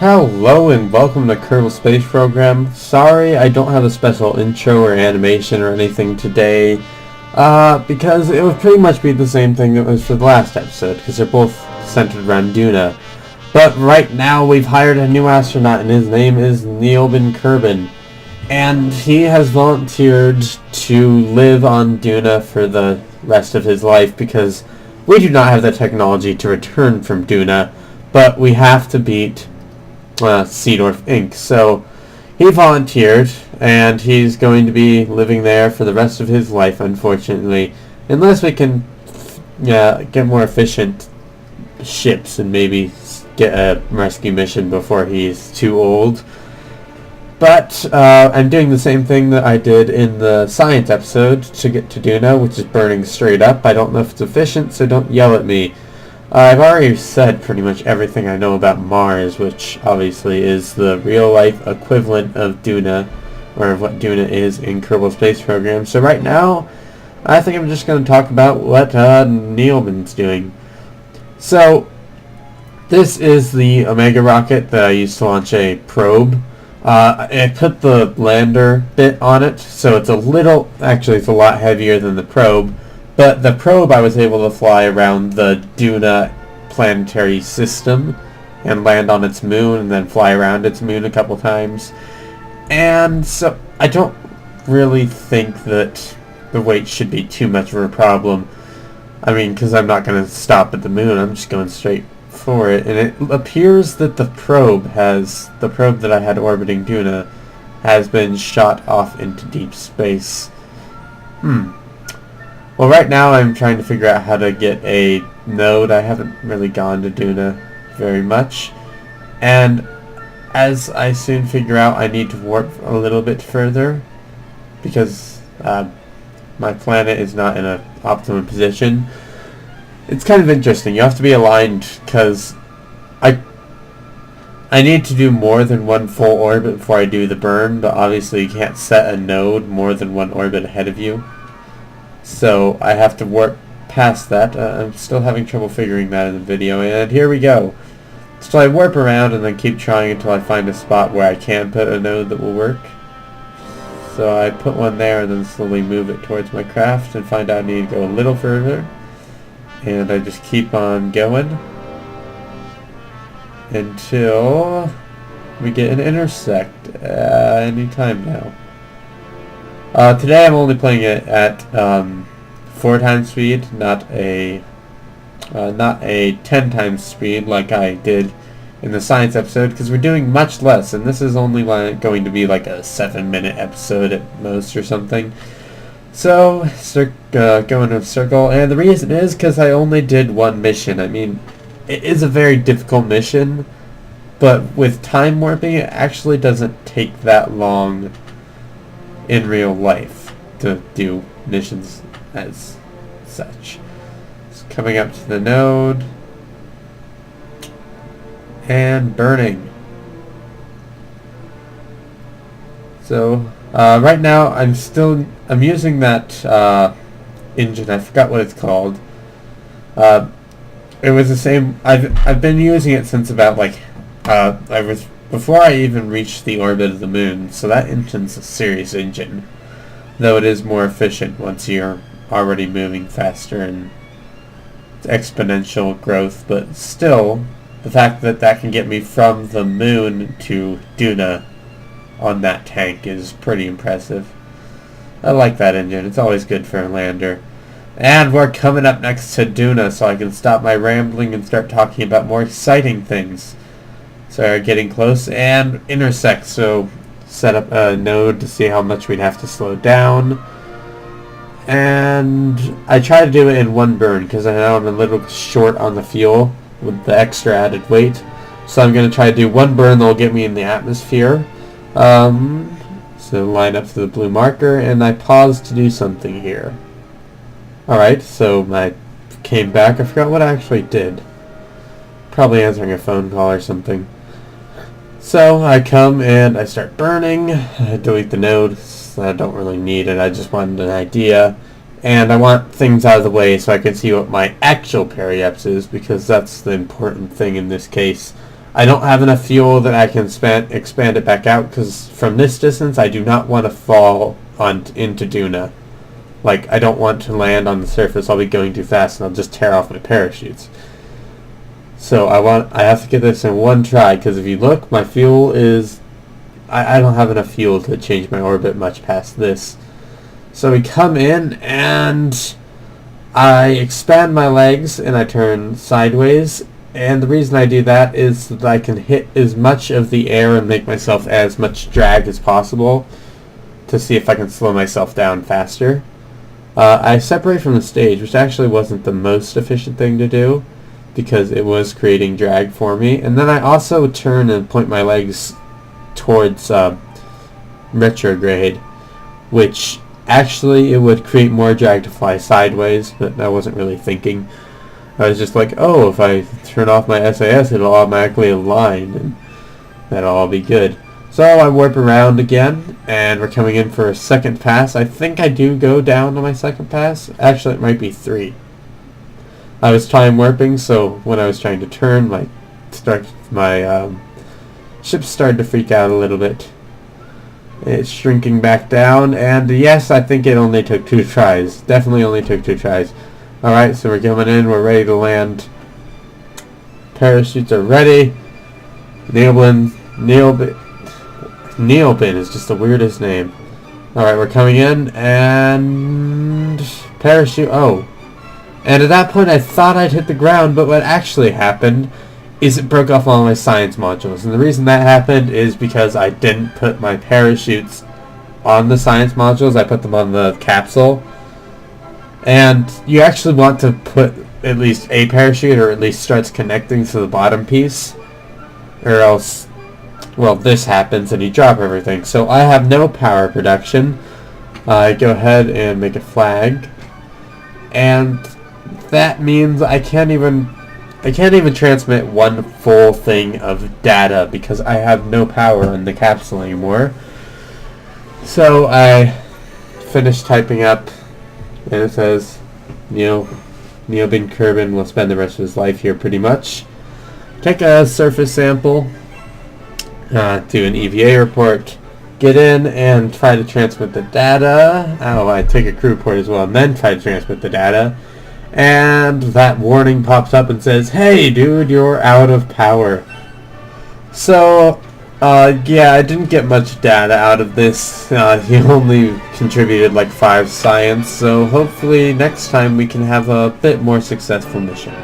Hello and welcome to Kerbal Space Program. Sorry I don't have a special intro or animation or anything today, because it would pretty much be the same thing that was for the last episode, because they're both centered around DUNA. But right now we've hired a new astronaut and his name is Neilbin Kerman, and he has volunteered to live on DUNA for the rest of his life because we do not have the technology to return from DUNA, but we have to beat Seedorf Inc. So he volunteered, and he's going to be living there for the rest of his life, unfortunately, unless we can get more efficient ships and maybe get a rescue mission before he's too old. But I'm doing the same thing that I did in the science episode to get to DUNA, which is burning straight up. I don't know if it's efficient, so don't yell at me. I've already said pretty much everything I know about Mars, which obviously is the real-life equivalent of DUNA, or of what DUNA is in Kerbal Space Program. So right now, I think I'm just going to talk about what Neilbin's doing. So, this is the Omega rocket that I used to launch a probe. I put the lander bit on it, so it's a lot heavier than the probe. But the probe I was able to fly around the DUNA planetary system and land on its moon and then fly around its moon a couple times. And so I don't really think that the weight should be too much of a problem. I mean, because I'm not going to stop at the moon, I'm just going straight for it. And it appears that the probe that I had orbiting DUNA has been shot off into deep space. Well, right now I'm trying to figure out how to get a node. I haven't really gone to DUNA very much. And as I soon figure out, I need to warp a little bit further because my planet is not in an optimum position. It's kind of interesting. You have to be aligned because I need to do more than one full orbit before I do the burn, but obviously you can't set a node more than one orbit ahead of you. So I have to warp past that. I'm still having trouble figuring that in the video, and here we go. So I warp around and then keep trying until I find a spot where I can put a node that will work. So I put one there and then slowly move it towards my craft and find out I need to go a little further. And I just keep on going until we get an intersect any time now. Today I'm only playing it at 4 times speed, not a 10 times speed like I did in the science episode, because we're doing much less, and this is only going to be like a 7-minute episode at most or something. So, going in a circle, and the reason is because I only did one mission. I mean, it is a very difficult mission, but with time warping, it actually doesn't take that long in real life to do missions as such. It's coming up to the node and burning. So right now I'm using that engine. I forgot what it's called. It was the same. I've been using it since about before I even reached the orbit of the moon, so that engine's a serious engine, though it is more efficient once you're already moving faster and exponential growth, but still, the fact that that can get me from the moon to DUNA on that tank is pretty impressive. I like that engine. It's always good for a lander. And we're coming up next to DUNA, so I can stop my rambling and start talking about more exciting things. So getting close and intersect, so set up a node to see how much we'd have to slow down. And I try to do it in one burn because I know I'm a little short on the fuel with the extra added weight. So I'm going to try to do one burn that will get me in the atmosphere. So line up to the blue marker, and I pause to do something here. Alright, so I came back. I forgot what I actually did. Probably answering a phone call or something. So I come and I start burning. I delete the node. I don't really need it. I just wanted an idea. And I want things out of the way so I can see what my actual periapse is, because that's the important thing in this case. I don't have enough fuel that I can expand it back out, because from this distance I do not want to fall into DUNA. Like, I don't want to land on the surface. I'll be going too fast and I'll just tear off my parachutes. So I have to get this in one try, because if you look, my fuel is... I don't have enough fuel to change my orbit much past this. So we come in and I expand my legs and I turn sideways. And the reason I do that is so that I can hit as much of the air and make myself as much drag as possible to see if I can slow myself down faster. I separate from the stage, which actually wasn't the most efficient thing to do because it was creating drag for me. And then I also turn and point my legs towards retrograde, which actually it would create more drag to fly sideways, but I wasn't really thinking. I was just like, oh, if I turn off my SAS, it'll automatically align, and that'll all be good. So I warp around again, and we're coming in for a second pass. I think I do go down on my second pass. Actually, it might be 3. I was time warping, so when I was trying to turn, my ship started to freak out a little bit. It's shrinking back down, and yes, I think it only took 2 tries. Definitely only took 2 tries. Alright, so we're coming in, we're ready to land. Parachutes are ready. Neilbin is just the weirdest name. Alright, we're coming in, and... parachute, oh. And at that point I thought I'd hit the ground, but what actually happened is it broke off all my science modules. And the reason that happened is because I didn't put my parachutes on the science modules, I put them on the capsule. And you actually want to put at least a parachute, or at least starts connecting to the bottom piece, or else, well, this happens and you drop everything. So I have no power production. I go ahead and make a flag, and that means I can't even transmit one full thing of data because I have no power in the capsule anymore. So I finished typing up, and it says, Neilbin Kerman will spend the rest of his life here pretty much. Take a surface sample, do an EVA report, get in and try to transmit the data. Oh, I take a crew report as well and then try to transmit the data. And that warning pops up and says, hey dude, you're out of power. So, yeah, I didn't get much data out of this. He only contributed like 5 science, so hopefully next time we can have a bit more successful mission.